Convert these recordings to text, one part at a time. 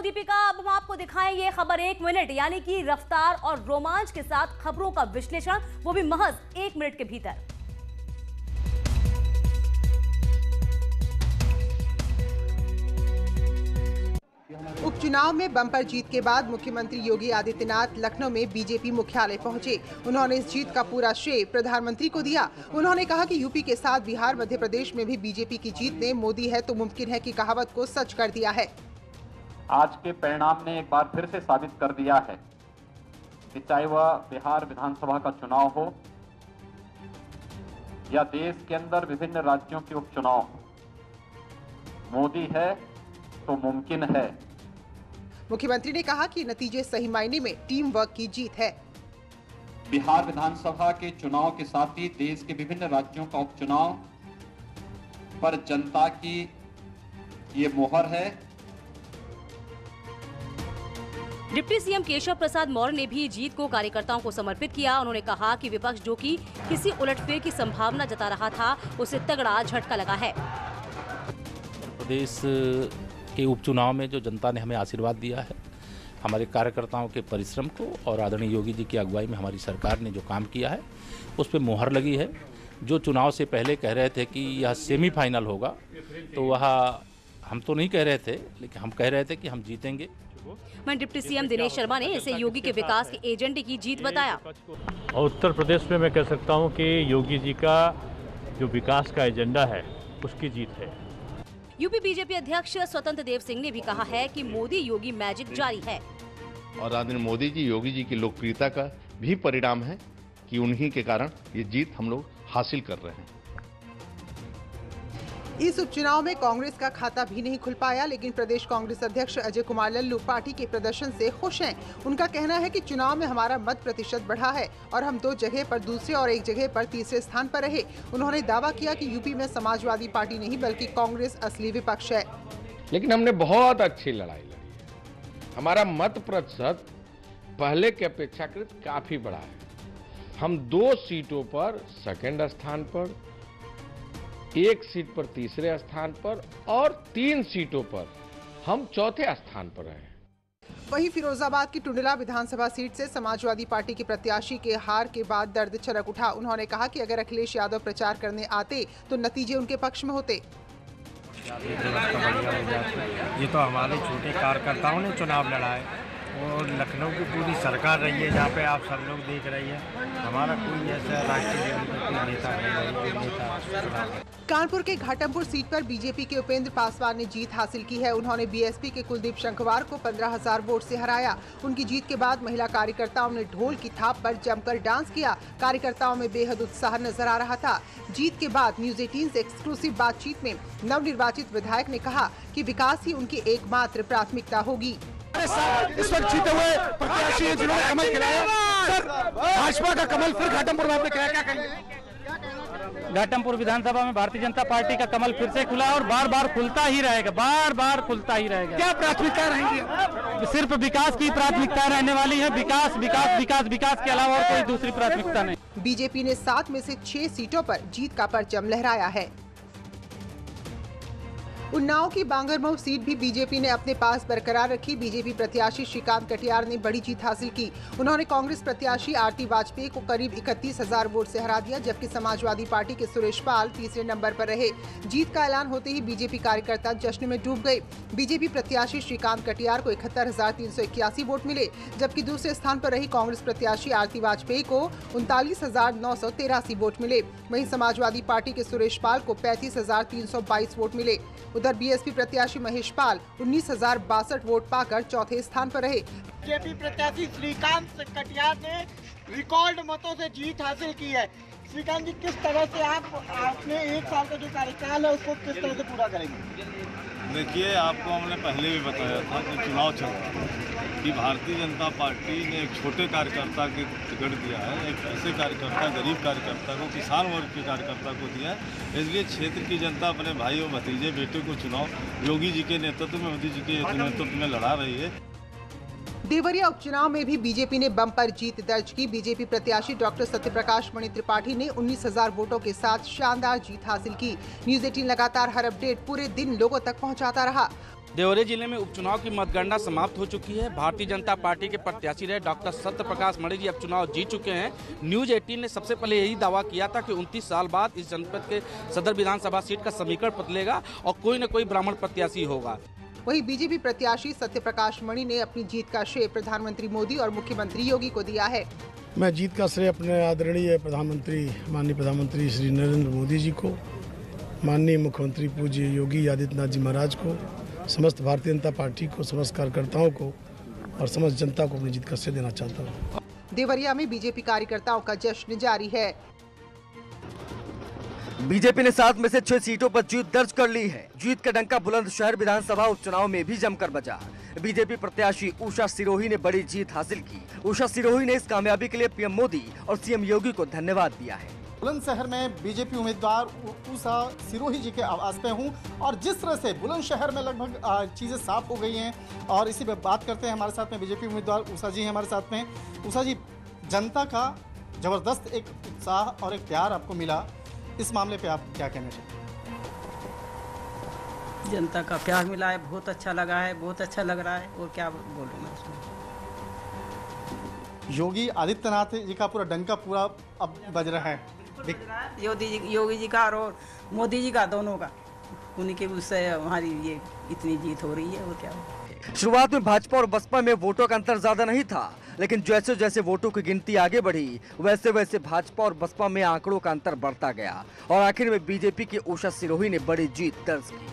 हूं दीपिका। अब हम आपको दिखाएं ये खबर 1 मिनट, यानी कि रफ्तार और रोमांच के साथ खबरों का विश्लेषण, वो भी महज 1 मिनट के भीतर। उपचुनाव में बम्पर जीत के बाद मुख्यमंत्री योगी आदित्यनाथ लखनऊ में बीजेपी मुख्यालय पहुंचे। उन्होंने इस जीत का पूरा श्रेय प्रधानमंत्री को दिया। उन्होंने कहा कि यूपी के साथ बिहार, मध्य प्रदेश में भी बीजेपी की जीत ने मोदी है तो मुमकिन है की कहावत को सच कर दिया है। आज के परिणाम ने एक बार फिर से साबित कर दिया है कि चाहे वह बिहार विधानसभा का चुनाव हो या देश के अंदर विभिन्न राज्यों के उपचुनाव हो, मोदी है तो मुमकिन है। मुख्यमंत्री ने कहा कि नतीजे सही मायने में टीम वर्क की जीत है। बिहार विधानसभा के चुनाव के साथ ही देश के विभिन्न राज्यों का उपचुनाव पर जनता की ये मोहर है। डिप्टी सीएम केशव प्रसाद मौर्य ने भी जीत को कार्यकर्ताओं को समर्पित किया। उन्होंने कहा कि विपक्ष जो कि किसी उलटफेर की संभावना जता रहा था, उसे तगड़ा झटका लगा है। प्रदेश के उपचुनाव में जो जनता ने हमें आशीर्वाद दिया है, हमारे कार्यकर्ताओं के परिश्रम को और आदरणीय योगी जी की अगुवाई में हमारी सरकार ने जो काम किया है उस पर मोहर लगी है। जो चुनाव से पहले कह रहे थे कि यह सेमीफाइनल होगा, तो वह हम तो नहीं कह रहे थे, लेकिन हम कह रहे थे कि हम जीतेंगे। वहीं डिप्टी सीएम दिनेश शर्मा ने इसे योगी के विकास के एजेंडे की जीत बताया। और उत्तर प्रदेश में मैं कह सकता हूं कि योगी जी का जो विकास का एजेंडा है उसकी जीत है। यूपी बीजेपी अध्यक्ष स्वतंत्र देव सिंह ने भी कहा है कि मोदी योगी मैजिक जारी है। और आदरणीय मोदी जी, योगी जी की लोकप्रियता का भी परिणाम है कि उन्हीं के कारण ये जीत हम लोग हासिल कर रहे हैं। इस उपचुनाव में कांग्रेस का खाता भी नहीं खुल पाया, लेकिन प्रदेश कांग्रेस अध्यक्ष अजय कुमार लल्लू पार्टी के प्रदर्शन से खुश हैं। उनका कहना है कि चुनाव में हमारा मत प्रतिशत बढ़ा है और हम 2 जगह पर दूसरे और 1 जगह पर तीसरे स्थान पर रहे। उन्होंने दावा किया कि यूपी में समाजवादी पार्टी नहीं बल्कि कांग्रेस असली विपक्ष है। लेकिन हमने बहुत अच्छी लड़ाई लड़ी है। हमारा मत प्रतिशत पहले के अपेक्षाकृत काफी बढ़ा है। हम 2 सीटों पर सेकंड स्थान पर, 1 सीट पर तीसरे स्थान पर और 3 सीटों पर हम चौथे स्थान पर रहे। वहीं फिरोजाबाद की टुंडला विधानसभा सीट से समाजवादी पार्टी के प्रत्याशी के हार के बाद दर्द छलक उठा। उन्होंने कहा कि अगर अखिलेश यादव प्रचार करने आते तो नतीजे उनके पक्ष में होते। ये तो हमारे छोटे कार्यकर्ताओं ने चुनाव लड़ा है और लखनऊ की पूरी सरकार रही है जहाँ पे आप सब लोग देख रही है। हमारा कोई ऐसा राष्ट्रीय लेवल पर कोई नेता नहीं। कानपुर के घाटमपुर सीट पर बीजेपी के उपेंद्र पासवान ने जीत हासिल की है। उन्होंने बीएसपी के कुलदीप शंखवार को 15,000 वोट से हराया। उनकी जीत के बाद महिला कार्यकर्ताओं ने ढोल की थाप पर जमकर डांस किया। कार्यकर्ताओं में बेहद उत्साह नजर आ रहा था। जीत के बाद न्यूज 18 से एक्सक्लूसिव बातचीत में नवनिर्वाचित विधायक ने कहा कि विकास ही उनकी एकमात्र प्राथमिकता होगी। इस वक्त जीते हुए प्रत्याशी हैं जिन्होंने कमल खिलाया। सर, भाजपा का कमल फिर घाटमपुर में आपने क्या कहेंगे? घाटमपुर विधानसभा में भारतीय जनता पार्टी का कमल फिर से खुला और बार बार खुलता ही रहेगा, बार बार खुलता ही रहेगा। क्या प्राथमिकता रहेंगी? सिर्फ विकास की प्राथमिकता रहने वाली है। विकास विकास विकास विकास के अलावा और कोई दूसरी प्राथमिकता नहीं। बीजेपी ने 7 में से 6 सीटों पर जीत का परचम लहराया है। उन्नाव की बांगरमऊ सीट भी बीजेपी ने अपने पास बरकरार रखी। बीजेपी प्रत्याशी श्रीकांत कटियार ने बड़ी जीत हासिल की। उन्होंने कांग्रेस प्रत्याशी आरती वाजपेयी को करीब 31,000 वोट से हरा दिया, जबकि समाजवादी पार्टी के सुरेश पाल तीसरे नंबर पर रहे। जीत का ऐलान होते ही बीजेपी कार्यकर्ता जश्न में डूब गए। बीजेपी प्रत्याशी श्रीकांत कटियार को 71,381 वोट मिले, जबकि दूसरे स्थान पर रही कांग्रेस प्रत्याशी आरती वाजपेयी को 39,983 वोट मिले। वहीं समाजवादी पार्टी के सुरेश पाल को 35,322 वोट मिले। उधर बीएसपी प्रत्याशी महेश पाल 19,062 वोट पाकर चौथे स्थान पर रहे। बीजेपी प्रत्याशी श्रीकांत कटियार ने रिकॉर्ड मतों से जीत हासिल की है। श्रीकांत जी, किस तरह से आपने 1 साल का जो कार्यकाल है उसको किस तरह से पूरा करेंगे? देखिए, आपको हमने पहले भी बताया था कि चुनाव चल रहा है कि भारतीय जनता पार्टी ने एक छोटे कार्यकर्ता के टिकट दिया है, एक ऐसे कार्यकर्ता, गरीब कार्यकर्ता को, किसान वर्ग के कार्यकर्ता को दिया है। इसलिए क्षेत्र की जनता अपने भाई और भतीजे बेटे को चुनाव योगी जी के नेतृत्व में, मोदी जी के नेतृत्व में लड़ा रही है। देवरिया उपचुनाव में भी बीजेपी ने बम्पर जीत दर्ज की। बीजेपी प्रत्याशी डॉक्टर सत्यप्रकाश मणि त्रिपाठी ने 19,000 वोटों के साथ शानदार जीत हासिल की। न्यूज 18 लगातार हर अपडेट पूरे दिन लोगों तक पहुंचाता रहा। देवरिया जिले में उपचुनाव की मतगणना समाप्त हो चुकी है। भारतीय जनता पार्टी के प्रत्याशी रहे डॉक्टर सत्य प्रकाश मणि जी अब चुनाव जीत चुके हैं। न्यूज 18 ने सबसे पहले यही दावा किया था कि 29 साल बाद इस जनपद के सदर विधानसभा सीट का समीकरण बदलेगा और कोई न कोई ब्राह्मण प्रत्याशी होगा। वहीं बीजेपी प्रत्याशी सत्य प्रकाश मणि ने अपनी जीत का श्रेय प्रधानमंत्री मोदी और मुख्यमंत्री योगी को दिया है। मैं जीत का श्रेय अपने आदरणीय प्रधानमंत्री माननीय प्रधानमंत्री श्री नरेंद्र मोदी जी को, माननीय मुख्यमंत्री पूज्य योगी आदित्यनाथ जी महाराज को, समस्त भारतीय जनता पार्टी को, समस्त कार्यकर्ताओं को और समस्त जनता को अपनी जीत का श्रेय देना चाहता हूँ। देवरिया में बीजेपी कार्यकर्ताओं का जश्न जारी है। बीजेपी ने 7 में से 6 सीटों पर जीत दर्ज कर ली है। जीत का डंका बुलंदशहर विधानसभा उपचुनाव में भी जमकर बजा। बीजेपी प्रत्याशी उषा सिरोही ने बड़ी जीत हासिल की। उषा सिरोही ने इस कामयाबी के लिए पीएम मोदी और सीएम योगी को धन्यवाद दिया है। बुलंदशहर में बीजेपी उम्मीदवार उषा सिरोही जी के आवाज पे हूँ और जिस तरह से बुलंदशहर में लगभग चीज़ें साफ हो गई हैं और इसी पे बात करते हैं। हमारे साथ में बीजेपी उम्मीदवार उषा जी हैं हमारे साथ में। उषा जी, जनता का जबरदस्त एक उत्साह और एक प्यार आपको मिला, इस मामले पे आप क्या कहना चाहते हैं? जनता का प्यार मिला है, बहुत अच्छा लगा है, बहुत अच्छा लग रहा है और क्या बोलूँ मैं उसमें। योगी आदित्यनाथ जी का पूरा डंका पूरा अब बज रहा है। योगी जी का और मोदी जी का, दोनों का, उन्हीं के उससे हमारी ये इतनी जीत हो रही है और क्या। शुरुआत में भाजपा और बसपा में वोटों का अंतर ज्यादा नहीं था, लेकिन जैसे जैसे वोटों की गिनती आगे बढ़ी वैसे वैसे भाजपा और बसपा में आंकड़ों का अंतर बढ़ता गया और आखिर में बीजेपी की उषा सिरोही ने बड़ी जीत दर्ज की।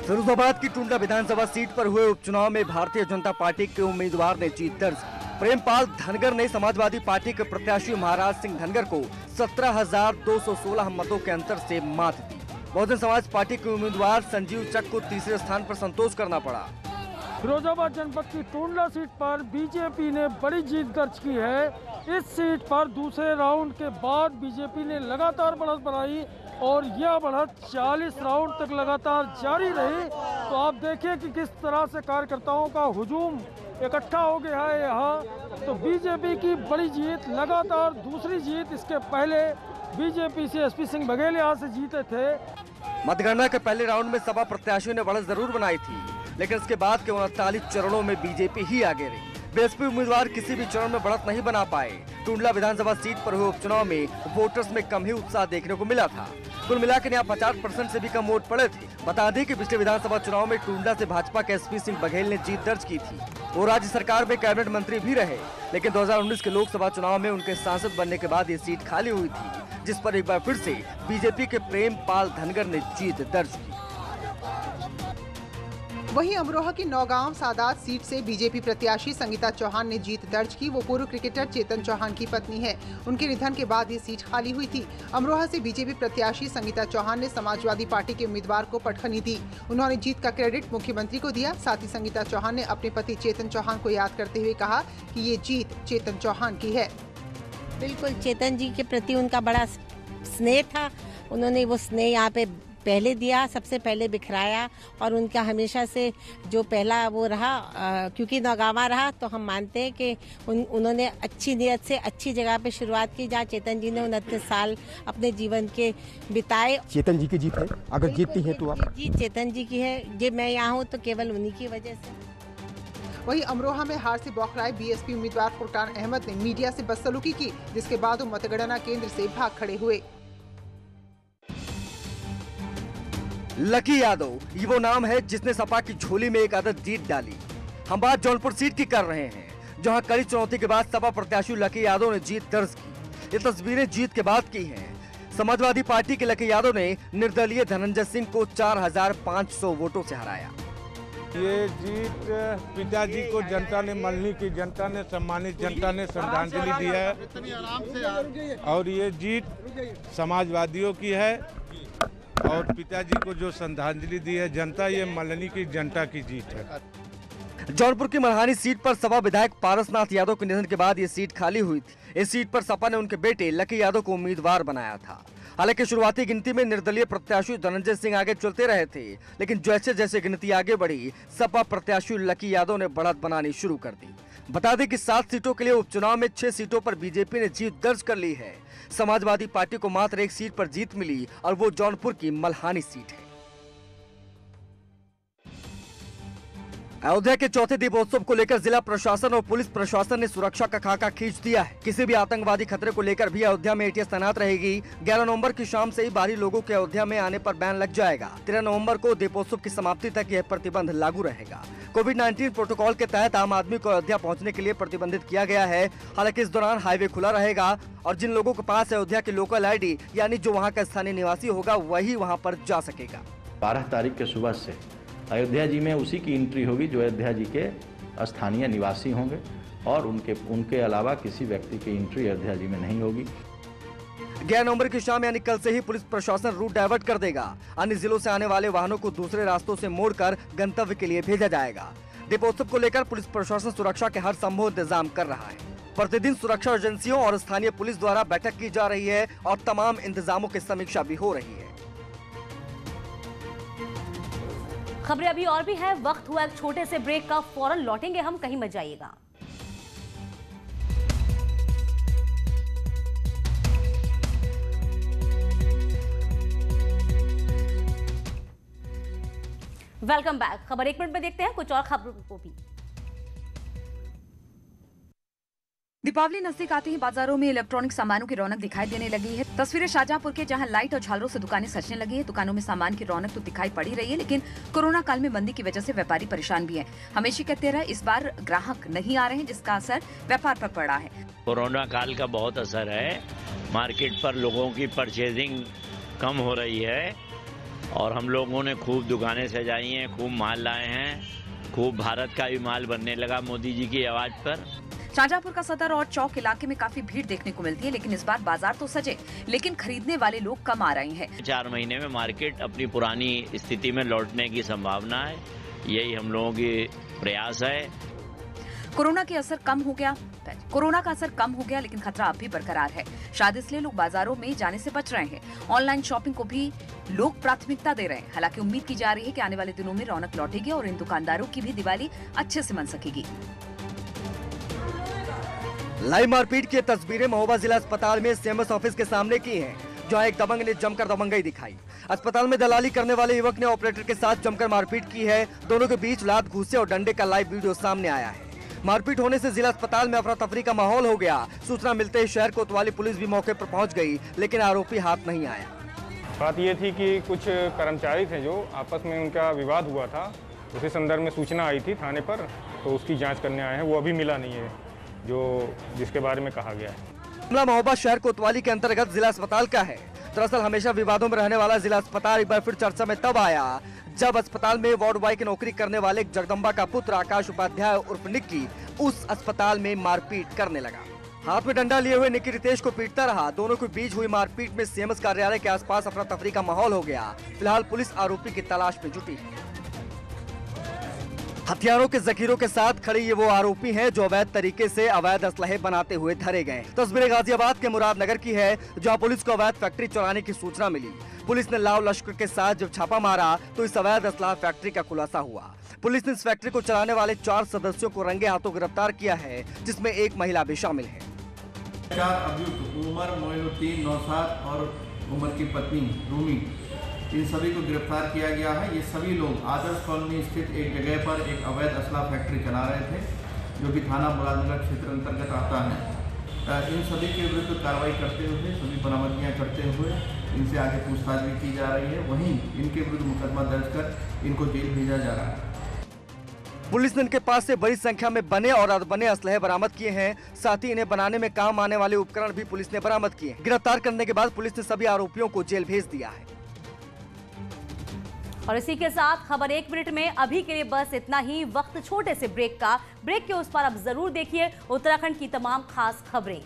फिरोजाबाद की टुंडा विधानसभा सीट पर हुए उपचुनाव में भारतीय जनता पार्टी के उम्मीदवार ने जीत दर्ज की। प्रेमपाल धनगर ने समाजवादी पार्टी के प्रत्याशी महाराज सिंह धनगर को 17,216 मतों के अंतर से मात दी। बहुजन समाज पार्टी के उम्मीदवार संजीव चक को तीसरे स्थान पर संतोष करना पड़ा। फिरोजाबाद जनपद की टुंडा सीट पर बीजेपी ने बड़ी जीत दर्ज की है। इस सीट पर दूसरे राउंड के बाद बीजेपी ने लगातार बढ़त बनाई और यह बढ़त 40 राउंड तक लगातार जारी रही। तो आप देखिए कि किस तरह से कार्यकर्ताओं का हुजूम इकट्ठा हो गया है यहाँ। तो बीजेपी की बड़ी जीत, लगातार दूसरी जीत। इसके पहले बीजेपी से एसपी सिंह बघेल यहाँ से जीते थे। मतगणना के पहले राउंड में सपा प्रत्याशियों ने बढ़त जरूर बनाई थी, लेकिन इसके बाद के 39 चरणों में बीजेपी ही आगे रही। बीएसपी उम्मीदवार किसी भी चरण में बढ़त नहीं बना पाए। टुंडला विधानसभा सीट पर हुए उपचुनाव में वोटर्स में कम ही उत्साह देखने को मिला था। कुल मिलाकर यहाँ 50% से भी कम वोट पड़े थे। बता दें कि पिछले विधानसभा चुनाव में टुंडला से भाजपा के एसपी सिंह बघेल ने जीत दर्ज की थी। वो राज्य सरकार में कैबिनेट मंत्री भी रहे, लेकिन 2019 के लोकसभा चुनाव में उनके सांसद बनने के बाद ये सीट खाली हुई थी, जिस पर एक बार फिर से बीजेपी के प्रेमपाल धनगर ने जीत दर्ज की। वहीं अमरोहा की नौगांव सादात सीट से बीजेपी प्रत्याशी संगीता चौहान ने जीत दर्ज की। वो पूर्व क्रिकेटर चेतन चौहान की पत्नी है। उनके निधन के बाद ये सीट खाली हुई थी। अमरोहा से बीजेपी प्रत्याशी संगीता चौहान ने समाजवादी पार्टी के उम्मीदवार को पटखनी दी। उन्होंने जीत का क्रेडिट मुख्यमंत्री को दिया। साथ ही संगीता चौहान ने अपने पति चेतन चौहान को याद करते हुए कहा कि ये जीत चेतन चौहान की है। बिल्कुल, चेतन जी के प्रति उनका बड़ा स्नेह था। उन्होंने वो स्नेह यहाँ पे पहले दिया, सबसे पहले बिखराया और उनका हमेशा से जो पहला वो रहा, क्योंकि नौगावा रहा, तो हम मानते हैं कि उन्होंने अच्छी नीयत से अच्छी जगह पे शुरुआत की, जहाँ चेतन जी ने 29 साल अपने जीवन के बिताए। चेतन जी की जीत है, अगर जीतती है तो आप जी चेतन जी की है। जी मैं यहाँ हूँ तो केवल उन्हीं की वजह से। वहीं अमरोहा में हार से बौखलाए बीएसपी उम्मीदवार फुरकान अहमद ने मीडिया से बदसलूकी की, जिसके बाद वो मतगणना केंद्र से भाग खड़े हुए। लकी यादव ये वो नाम है जिसने सपा की झोली में एक आदत जीत डाली। हम बात जौनपुर सीट की कर रहे हैं, जहां कड़ी चुनौती के बाद सपा प्रत्याशी लकी यादव ने जीत दर्ज की। ये तस्वीरें जीत के बाद की हैं। समाजवादी पार्टी के लकी यादव ने निर्दलीय धनंजय सिंह को 4,500 वोटों से हराया। ये जीत पिताजी को जनता ने मल्हनी की जनता ने, सम्मानित जनता ने श्रद्धांजलि दी है और ये जीत समाजवादियों की है और पिताजी को जो श्रद्धांजलि दी है जनता, ये मल्हनी की जनता की जीत है। जौनपुर की मल्हानी सीट पर सपा विधायक पारसनाथ यादव के निधन के बाद ये सीट खाली हुई थी। इस सीट पर सपा ने उनके बेटे लकी यादव को उम्मीदवार बनाया था। हालांकि शुरुआती गिनती में निर्दलीय प्रत्याशी धनंजय सिंह आगे चलते रहे थे, लेकिन जैसे जैसे गिनती आगे बढ़ी सपा प्रत्याशी लकी यादव ने बढ़त बनानी शुरू कर दी। बता दें कि 7 सीटों के लिए उपचुनाव में 6 सीटों पर बीजेपी ने जीत दर्ज कर ली है। समाजवादी पार्टी को मात्र एक सीट पर जीत मिली और वो जौनपुर की मल्हानी सीट है। अयोध्या के चौथे दीपोत्सव को लेकर जिला प्रशासन और पुलिस प्रशासन ने सुरक्षा का खाका खींच दिया है। किसी भी आतंकवादी खतरे को लेकर भी अयोध्या में एटीएस तैनात रहेगी। 11 नवंबर की शाम से ही बाहरी लोगों के अयोध्या में आने पर बैन लग जाएगा। 13 नवंबर को दीपोत्सव की समाप्ति तक यह प्रतिबंध लागू रहेगा। कोविड-19 प्रोटोकॉल के तहत आम आदमी को अयोध्या पहुँचने के लिए प्रतिबंधित किया गया है। हालांकि इस दौरान हाईवे खुला रहेगा और जिन लोगों के पास अयोध्या की लोकल ID यानी जो वहाँ का स्थानीय निवासी होगा वही वहाँ पर जा सकेगा। 12 तारीख के सुबह से अयोध्या जी में उसी की एंट्री होगी जो अयोध्या जी के स्थानीय निवासी होंगे और उनके अलावा किसी व्यक्ति की एंट्री अयोध्या जी में नहीं होगी। 11 नवंबर की शाम यानी कल से ही पुलिस प्रशासन रूट डाइवर्ट कर देगा। अन्य जिलों से आने वाले वाहनों को दूसरे रास्तों से मोड़कर गंतव्य के लिए भेजा जाएगा। दीपोत्सव को लेकर पुलिस प्रशासन सुरक्षा के हर संभव इंतजाम कर रहा है। प्रतिदिन सुरक्षा एजेंसियों और स्थानीय पुलिस द्वारा बैठक की जा रही है और तमाम इंतजामों की समीक्षा भी हो रही है। खबरें अभी और भी है, वक्त हुआ एक छोटे से ब्रेक का, फौरन लौटेंगे हम, कहीं मत जाइएगा। Welcome back. खबर 1 मिनट में देखते हैं कुछ और खबरों को भी। दीपावली नजदीक आते ही बाजारों में इलेक्ट्रॉनिक सामानों की रौनक दिखाई देने लगी है। तस्वीरें शाहजहांपुर के, जहां लाइट और झालरों से दुकानें सजने लगी है। दुकानों में सामान की रौनक तो दिखाई पड़ी रही है, लेकिन कोरोना काल में मंदी की वजह से व्यापारी परेशान भी हैं। हमेशा कहते रहे इस बार ग्राहक नहीं आ रहे हैं, जिसका असर व्यापार पर पड़ा है। कोरोना काल का बहुत असर है, मार्केट पर लोगों की परचेजिंग कम हो रही है और हम लोगों ने खूब दुकानें सजाई हैं, खूब माल लाए हैं, खूब भारत का भी माल बनने लगा मोदी जी की आवाज पर। शाहजहांपुर का सदर और चौक इलाके में काफी भीड़ देखने को मिलती है, लेकिन इस बार बाजार तो सजे, लेकिन खरीदने वाले लोग कम आ रहे हैं। 4 महीने में मार्केट अपनी पुरानी स्थिति में लौटने की संभावना है, यही हम लोगों की प्रयास है। कोरोना का असर कम हो गया, लेकिन खतरा अब भी बरकरार है। शायद इसलिए लोग बाजारों में जाने से बच रहे हैं। ऑनलाइन शॉपिंग को भी लोग प्राथमिकता दे रहे हैं। हालांकि उम्मीद की जा रही है कि आने वाले दिनों में रौनक लौटेगी और इन दुकानदारों की भी दिवाली अच्छे से मन सकेगी। लाइव मारपीट की तस्वीरें महोबा जिला अस्पताल में सीएमएस ऑफिस के सामने की हैं, जहां एक दबंग ने जमकर दबंगई दिखाई। अस्पताल में दलाली करने वाले युवक ने ऑपरेटर के साथ जमकर मारपीट की है। दोनों के बीच लात, घूंसे और डंडे का लाइव वीडियो सामने आया है। मारपीट होने से जिला अस्पताल में अफरा तफरी का माहौल हो गया। सूचना मिलते ही शहर कोतवाली पुलिस भी मौके पर पहुंच गई, लेकिन आरोपी हाथ नहीं आया। बात ये थी कि कुछ कर्मचारी थे जो आपस में उनका विवाद हुआ था, उसी संदर्भ में सूचना आई थी थाने पर, तो उसकी जांच करने आए हैं। वो अभी मिला नहीं है जिसके बारे में कहा गया है। मामला महोबा शहर कोतवाली के अंतर्गत जिला अस्पताल का है। दरअसल हमेशा विवादों में रहने वाला जिला अस्पताल एक बार फिर चर्चा में तब आया जब अस्पताल में वार्ड बॉय की नौकरी करने वाले जगदम्बा का पुत्र आकाश उपाध्याय उर्फ निक्की उस अस्पताल में मारपीट करने लगा। हाथ में डंडा लिए हुए निक्की रितेश को पीटता रहा। दोनों के बीच हुई मारपीट में सीएमएस कार्यालय के आसपास अफरा तफरी का माहौल हो गया। फिलहाल पुलिस आरोपी की तलाश में जुटी है। हथियारों के जखीरों के साथ खड़े ये वो आरोपी हैं जो अवैध तरीके से अवैध असलहे बनाते हुए धरे गए। तस्वीरें गाजियाबाद के मुरादनगर की है, जहां पुलिस को अवैध फैक्ट्री चलाने की सूचना मिली। पुलिस ने लाव लश्कर के साथ जब छापा मारा तो इस अवैध असलहा फैक्ट्री का खुलासा हुआ। पुलिस ने इस फैक्ट्री को चलाने वाले 4 सदस्यों को रंगे हाथों गिरफ्तार किया है, जिसमें एक महिला भी शामिल है। 4 अभियुक्त उमर, मोइनुद्दीन, नौशाद और उमर की पत्नी रूमी, इन सभी को गिरफ्तार किया गया है। ये सभी लोग आदर्श कॉलोनी स्थित एक जगह पर एक अवैध असला फैक्ट्री चला रहे थे, जो कि थाना मुरादनगर क्षेत्र अंतर्गत आता है। इन सभी के विरुद्ध कार्रवाई करते हुए, सभी बरामदगियां करते हुए इनसे आगे पूछताछ भी की जा रही है। वहीं इनके विरुद्ध मुकदमा दर्ज कर इनको जेल भेजा जा रहा है। पुलिस ने इनके पास से बड़ी संख्या में बने और अर्धबने असलहे बरामद किए हैं। साथ ही इन्हें बनाने में काम आने वाले उपकरण भी पुलिस ने बरामद किए। गिरफ्तार करने के बाद पुलिस ने सभी आरोपियों को जेल भेज दिया है। और इसी के साथ खबर 1 मिनट में अभी के लिए बस इतना ही। वक्त छोटे से ब्रेक का। ब्रेक के उस पार आप जरूर देखिए उत्तराखंड की तमाम खास खबरें।